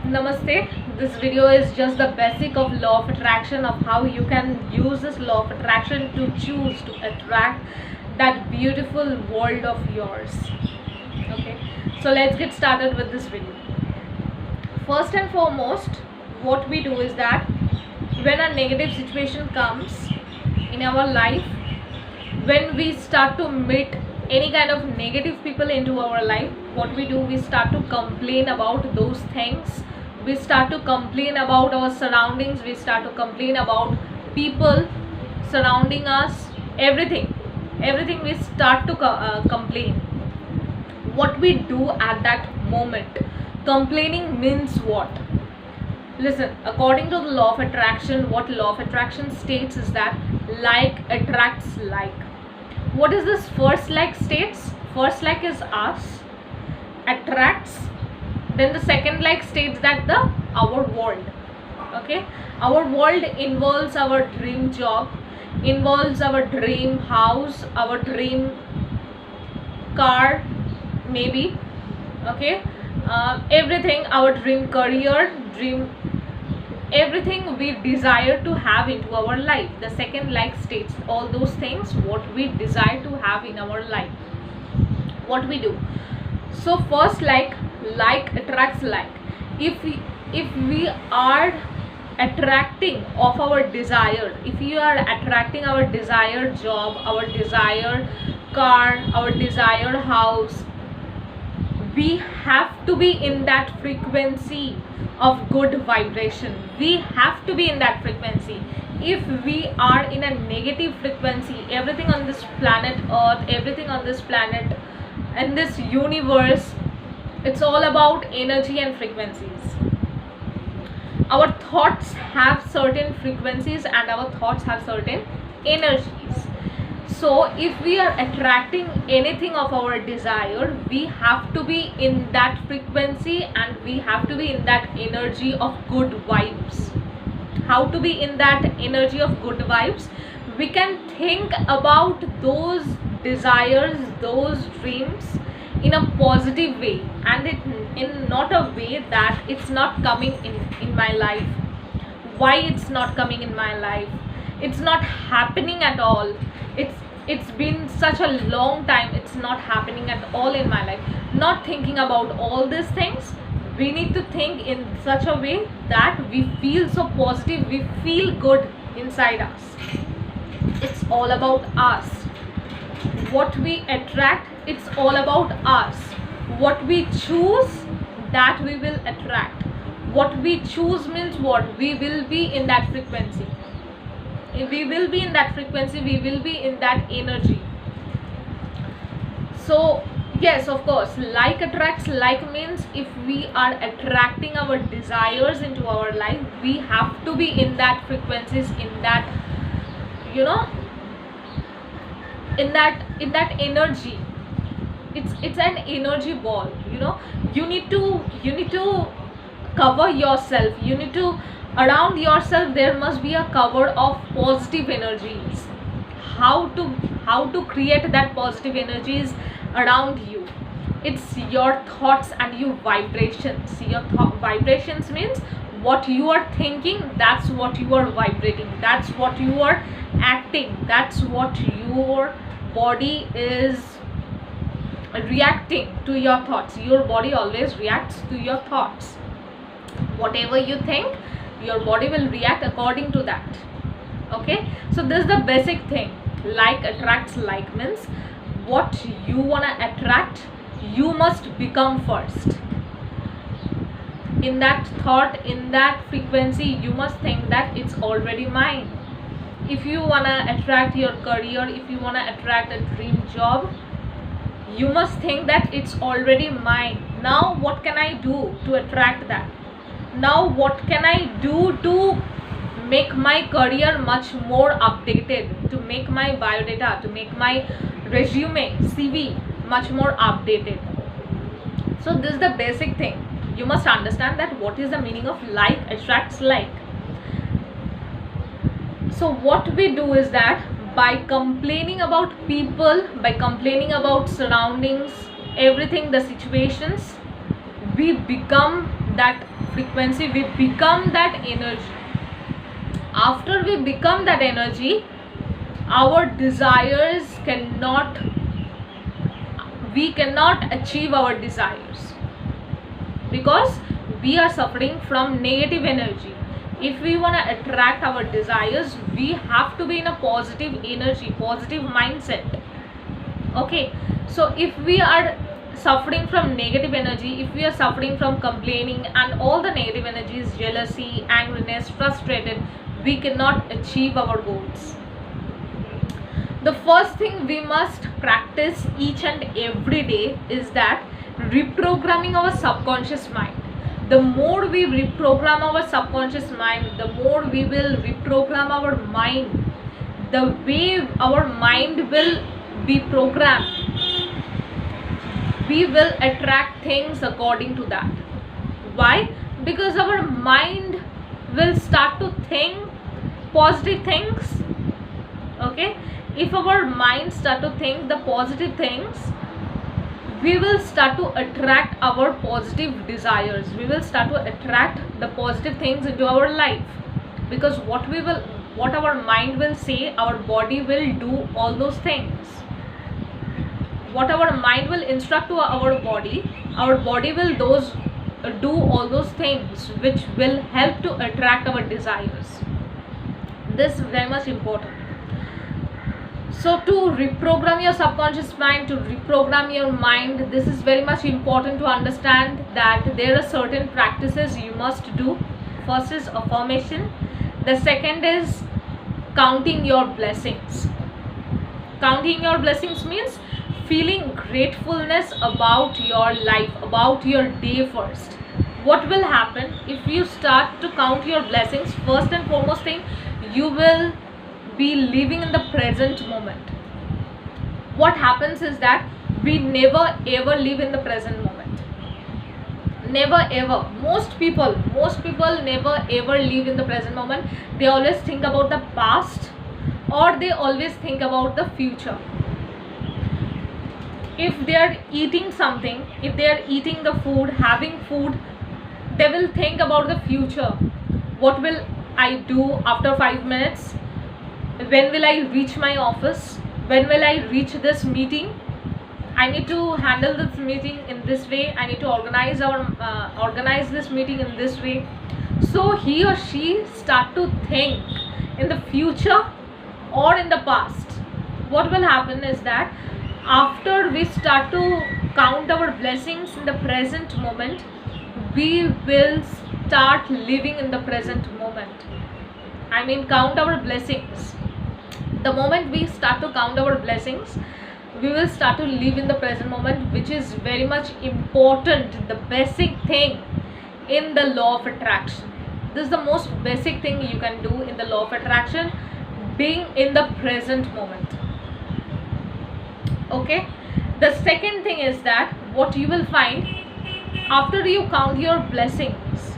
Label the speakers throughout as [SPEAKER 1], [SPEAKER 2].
[SPEAKER 1] Namaste. This video is just the basic of law of attraction, of how you can use this law of attraction to choose to attract that beautiful world of yours. Okay, so let's get started with this video. First and foremost, what we do is that when a negative situation comes in our life, when we start to meet any kind of negative people into our life, what we do, we start to complain about those things. We start to complain about our surroundings. We start to complain about people surrounding us. Everything we start to complain. What we do at that moment, complaining means what? Listen, according to the law of attraction, what law of attraction states is that like attracts like. What is this first like states? First like is us, attracts. Then the second like states that our world. Okay, our world involves our dream job, involves our dream house, our dream car, maybe. Okay, everything, our dream career, dream, everything we desire to have into our life. The second like states all those things what we desire to have in our life. What we do, so first like attracts like. If we are attracting of our desire, if you are attracting our desired job, our desired car, our desired house, we have to be in that frequency of good vibration. We have to be in that frequency. If we are in a negative frequency, everything on this planet earth, everything on this planet and this universe, it's all about energy and frequencies. Our thoughts have certain frequencies and our thoughts have certain energies. So if we are attracting anything of our desire, we have to be in that frequency and we have to be in that energy of good vibes. How to be in that energy of good vibes? We can think about those desires, those dreams in a positive way, and it in not a way that it's not coming in my life. Why it's not coming in my life? It's not happening at all. It's been such a long time, it's not happening at all in my life. Not thinking about all these things, we need to think in such a way that we feel so positive, we feel good inside us. It's all about us. What we attract, it's all about us. What we choose, that we will attract. What we choose means what? We will be in that frequency. If we will be in that frequency, we will be in that energy. So yes, of course, like attracts like means if we are attracting our desires into our life, we have to be in that frequencies, in that, you know, in that energy. It's an energy ball, you know. You need to cover yourself. You need to, around yourself there must be a cover of positive energies. How to create that positive energies around you? It's your thoughts and your vibrations. Your vibrations means what you are thinking, that's what you are vibrating, that's what you are acting, that's what your body is reacting to your thoughts. Your body always reacts to your thoughts. Whatever you think, your body will react according to that. Okay, so this is the basic thing. Like attracts like means what you want to attract, you must become first. In that thought, in that frequency, you must think that it's already mine. If you want to attract your career, if you want to attract a dream job, you must think that it's already mine. Now what can I do to attract that? Now what can I do to make my career much more updated, to make my biodata, to make my resume, CV much more updated? So this is the basic thing. You must understand that what is the meaning of like attracts like. So what we do is that by complaining about people, by complaining about surroundings, everything, the situations, we become that frequency, we become that energy. After we become that energy, our desires cannot, we cannot achieve our desires, because we are suffering from negative energy. If we want to attract our desires, we have to be in a positive energy, positive mindset. Okay, so if we are suffering from negative energy, if we are suffering from complaining and all the negative energies, jealousy, angriness, frustrated, we cannot achieve our goals. The first thing we must practice each and every day is that reprogramming our subconscious mind. The more we reprogram our subconscious mind, the more we will reprogram our mind. The way our mind will be programmed, we will attract things according to that. Why? Because our mind will start to think positive things. Okay, if our mind start to think the positive things, we will start to attract our positive desires, we will start to attract the positive things into our life. Because what our mind will say, our body will do all those things. What our mind will instruct to our body will do all those things which will help to attract our desires. This is very much important. So to reprogram your subconscious mind, to reprogram your mind, this is very much important to understand that there are certain practices you must do. First is affirmation. The second is counting your blessings. Counting your blessings means feeling gratefulness about your life, about your day first. What will happen if you start to count your blessings? First and foremost thing, you will be living in the present moment. What happens is that we never ever live in the present moment. Never ever. Most people never ever live in the present moment. They always think about the past, or they always think about the future. If they are eating something, if they are eating the food, having food, they will think about the future. What will I do after 5 minutes? When will I reach my office? When will I reach this meeting? I need to handle this meeting in this way. I need to organize this meeting in this way. So he or she start to think in the future or in the past. What will happen is that after we start to count our blessings in the present moment, we will start living in the present moment. I mean, count our blessings. The moment we start to count our blessings, we will start to live in the present moment, which is very much important, the basic thing in the law of attraction. This is the most basic thing you can do in the law of attraction, being in the present moment. Okay, the second thing is that what you will find, after you count your blessings,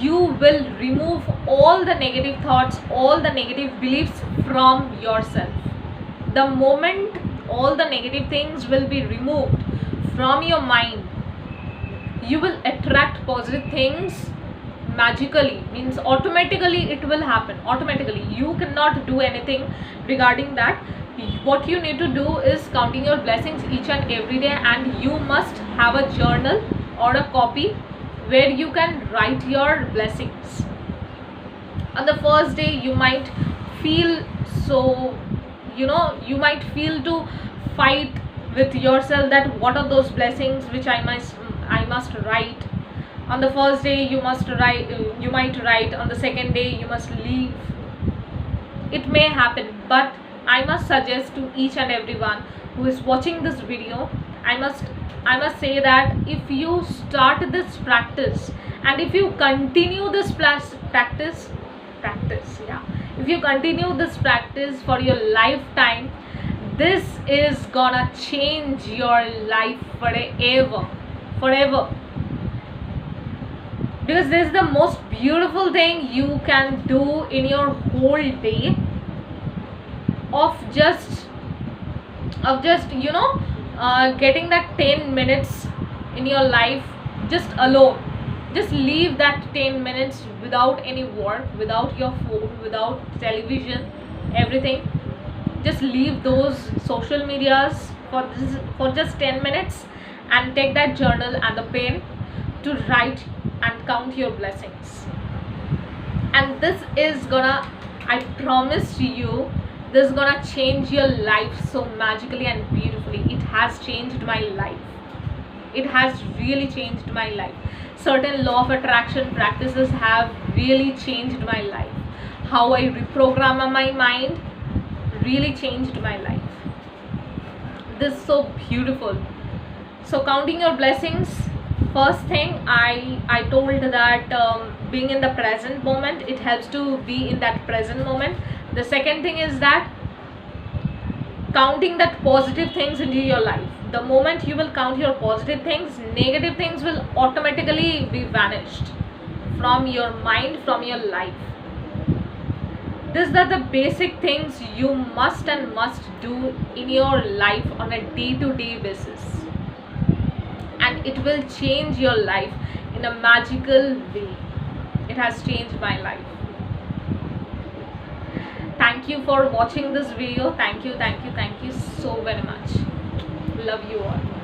[SPEAKER 1] you will remove all the negative thoughts, all the negative beliefs from yourself. The moment all the negative things will be removed from your mind, you will attract positive things magically. Means automatically it will happen. Automatically, you cannot do anything regarding that. What you need to do is counting your blessings each and every day, and you must have a journal or a copy where you can write your blessings. On the first day you might feel so, you might feel to fight with yourself that what are those blessings which I must write. On the first day you might write, on the second day you must leave. It may happen, but I must suggest to each and everyone who is watching this video, I must say that if you start this practice and if you continue this practice, if you continue this practice for your lifetime, this is gonna change your life forever. Because this is the most beautiful thing you can do in your whole day, of just getting that 10 minutes in your life just alone. Just leave that 10 minutes without any work, without your phone, without television, everything. Just leave those social medias for just 10 minutes, and take that journal and the pen to write and count your blessings. And this is gonna, I promise to you, this is gonna change your life so magically and beautifully. It has changed my life. It has really changed my life. Certain law of attraction practices have really changed my life. How I reprogram my mind really changed my life. This is so beautiful. So counting your blessings, first thing I told that being in the present moment, it helps to be in that present moment. The second thing is that counting that positive things into your life. The moment you will count your positive things, negative things will automatically be vanished from your mind, from your life. These are the basic things you must do in your life on a day-to-day basis, and it will change your life in a magical way. It has changed my life. Thank you for watching this video. Thank you so very much. Love you all.